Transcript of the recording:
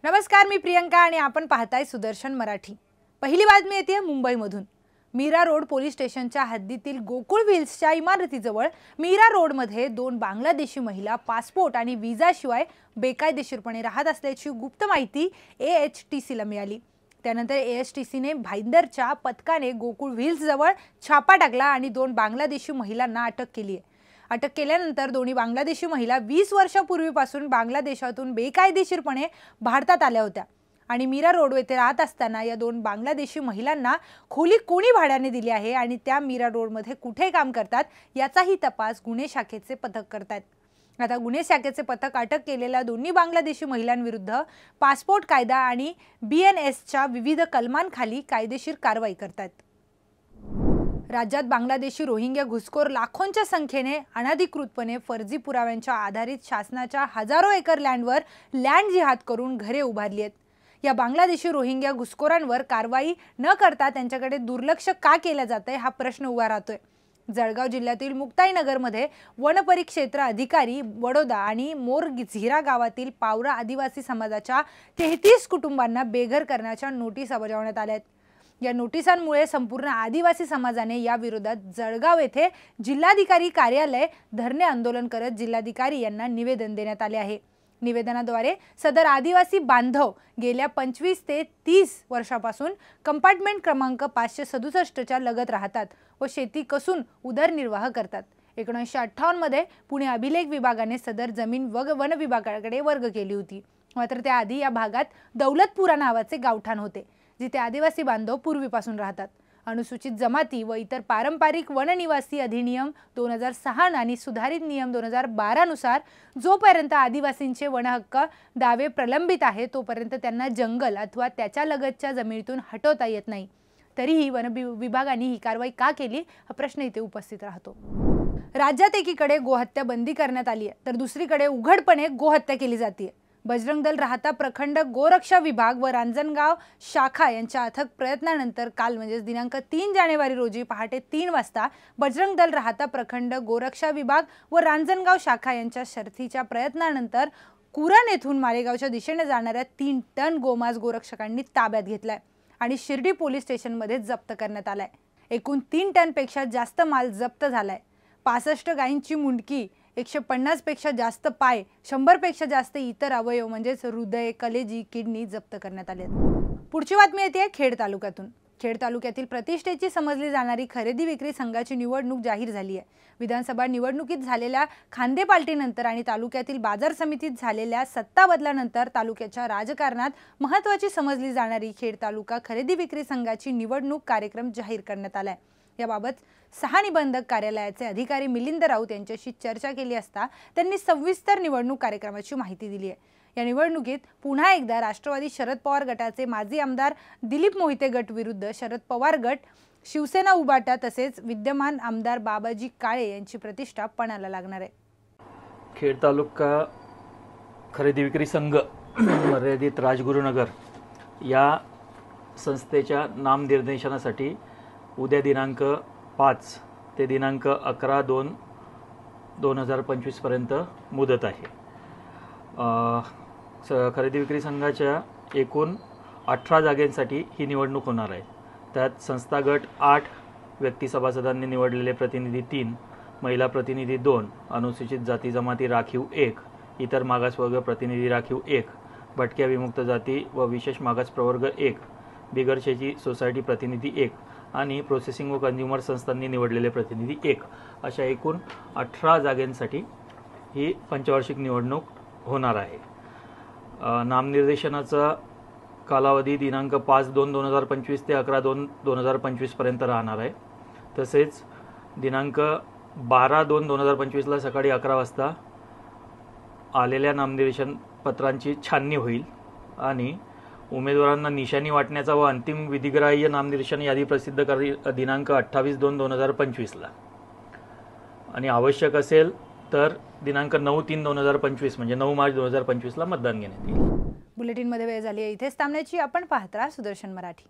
नमस्कार, मी प्रियंका आणि आपण पाहताय सुदर्शन मराठी। पहिली बातमी येते मुंबईमधून। मीरा रोड पोलीस स्टेशनच्या हद्दीतील गोकुळ व्हील्सच्या इमारतीजवळ मीरा रोडमध्ये दोन बांगलादेशी महिला पासपोर्ट आणि व्हिसाशिवाय बेकायदेशीरपणे राहत असल्याची गुप्त माहिती AHTCला मिळाली। त्यानंतर AHTCने भाईंदरच्या पथकाने गोकुळ व्हील्स जवळ छापा टाकला आणि दोन बांगलादेशी महिलांना अटक केली आहे। अटक केल्यानंतर दोन्ही बांगलादेशी महिला 20 वर्षांपूर्वीपासून बांगलादेशातून बेकायदेशीरपणे भारतात आल्या होत्या आणि मीरा रोड येथे राहत असताना या दोन बांगलादेशी महिलांना खोली कोणी भाड्याने दिली आहे आणि त्या मीरा रोडमध्ये कुठे काम करतात याचाही तपास गुन्हे शाखेचे पथक करतात। आता गुन्हे शाखेचे पथक अटक केलेल्या दोन्ही बांगलादेशी महिलांविरुद्ध पासपोर्ट कायदा आणि BNSच्या विविध कलमांखाली कायदेशीर कारवाई करतात। राज्यात बांगलादेशी रोहिंग्या घुसखोर लाखोंच्या संख्येने अनधिकृतपणे फर्जी पुराव्यांच्या आधारित शासनाच्या हजारो एकर लँडवर लँड जिहाद करून घरे उभारली आहेत। या बांगलादेशी रोहिंग्या घुसखोरांवर कारवाई न करता त्यांच्याकडे दुर्लक्ष का केले जाते हा प्रश्न उभा राहतोय। जळगाव जिल्ह्यातील मुक्ताईनगरमध्ये वनपरिक्षेत्र अधिकारी वडोदा आणि मोरझिरा गावातील पावरा आदिवासी समाजाच्या 33 कुटुंबांना बेघर करण्याच्या नोटीसा बजावण्यात आल्या आहेत। या नोटिसांमुळे संपूर्ण आदिवासी समाजाने या विरोधात जळगाव येथे जिल्हाधिकारी कार्यालय धरणे आंदोलन करत जिल्हाधिकारी यांना निवेदन देण्यात आले आहे। निवेदनाद्वारे सदर आदिवासी बांधव गेल्या 25 ते 30 वर्षापासून कंपार्टमेंट क्रमांक 567 च्या लगत राहतात व शेती कसून उदरनिर्वाह करतात। 1958 मध्ये पुणे अभिलेख विभागाने सदर जमीन वन विभागाकडे वर्ग केली होती। मात्र त्याआधी या भागात दौलतपुरा नावाचे गावठाण होते जिथे आदिवासी बांधव पूर्वीपासून राहतात। अनुसूचित जमाती व इतर पारंपरिक वननिवासी अधिनियम 2006 आणि सुधारित नियम 2012 नुसार जोपर्यंत आदिवासींचे वनहक्क दावे प्रलंबित आहे तोपर्यंत त्यांना जंगल अथवा त्याच्या लगतच्या जमिनीतून हटवता येत नाही। तरीही वन विभागाने ही कारवाई का केली हा प्रश्न इथे उपस्थित राहतो। राज्यात एकीकडे गोहत्या बंदी करण्यात आली आहे तर दुसरीकडे उघडपणे गोहत्या केली जाते। बजरंग दल राहता प्रखंड गोरक्षा विभाग व रांजणगाव शाखा यांच्या अथक प्रयत्नानंतर काल म्हणजे दिनांक 3 जानेवारी रोजी पहाटे 3 वाजता बजरंग दल राहता प्रखंड गोरक्षा विभाग व रांजणगाव शाखा यांच्या शर्थीच्या प्रयत्नानंतर कुरण येथून मालेगावच्या दिशेने जाणाऱ्या 3 टन गोमांस गोरक्षकांनी ताब्यात घेतलाय आणि शिर्डी पोलीस स्टेशनमध्ये जप्त करण्यात आलाय। एकूण 3 टन पेक्षा जास्त माल जप्त झालाय। 65 गायींची मुंडकी, 150 पेक्षा जास्त पाय, 100 पेक्षा जास्त इतर अवयव म्हणजेच हृदय, कलेजी, किडनी जप्त करण्यात आले। पुढची बातमी येते खेड तालुक्यातून। खेड तालुक्यातील प्रतिष्ठेची समजली जाणारी खरेदी विक्री संघाची निवडणूक जाहीर झाली आहे। विधानसभा निवडणुकीत झालेल्या खांदेपालटीनंतर आणि तालुक्यातील बाजार समितीत झालेल्या सत्ता बदलानंतर तालुक्याच्या राजकारणात महत्त्वाची समजली जाणारी खेड तालुका खरेदी विक्री संघाची निवडणूक कार्यक्रम जाहीर करण्यात आलाय। याबाबत 6 निबंधक कार्यालयाचे अधिकारी मिलिंद राऊत यांच्याशी चर्चा केली असता त्यांनी सविस्तर निवडणूक कार्यक्रमाची माहिती दिली आहे। या निवडणुकीत पुन्हा एकदा राष्ट्रवादी शरद पवार गटाचे माजी आमदार दिलीप मोहिते गट विरुद्ध शरद पवार गट, शिवसेना उबाटा तसेच विद्यमान आमदार बाबाजी काळे यांची प्रतिष्ठा पणाला लागणार आहे। खेड तालुका खरेदी विक्री संघ मर्यादित राजगुरुनगर या संस्थेच्या नामनिर्देशनासाठी उद्या दिनांक 5 ते दिनांक 11/2/2025 पर्यंत मुदत आहे। खरेदी विक्री संघाच्या एकूण 18 जागांसाठी ही निवडणूक होणार आहे। त्यात संस्था गट 8, व्यक्ती सभासदांनी निवडलेले प्रतिनिधी 3, महिला प्रतिनिधी 2, अनुसूचित जाती जमाती राखीव 1, इतर मागासवर्ग प्रतिनिधी राखीव 1, भटक्या विमुक्त जाती व विशेष मागास प्रवर्ग 1, बिगरशेची सोसायटी प्रतिनिधी 1 आणि प्रोसेसिंग व कंझ्युमर संस्थांनी निवडलेले प्रतिनिधी 1 अशा एकूण 18 जागांसाठी ही पंचवार्षिक निवडणूक होणार आहे। नामनिर्देशनाचा कालावधी दिनांक 5/2/2025 ते 11/2/2025 पर्यंत राहणार आहे। तसेच दिनांक 12/2/2025 ला सकाळी 11 वाजता आलेल्या नामनिर्देशन पत्रांची छाननी होईल आणि उमेदवारांना निशाणी वाटण्याचा व अंतिम विधिग्राह्य नामनिर्देशन यादी प्रसिद्ध दिनांक 28/2/2025 ला आणि आवश्यक असेल तर दिनांक 9/3/2025 म्हणजे 9 मार्च 2025 ला मतदान घेण्यात येईल। बुलेटिन मध्ये वेळ झाली आहे, इथेच थांबण्याची। आपण पाहत राहा सुदर्शन मराठी।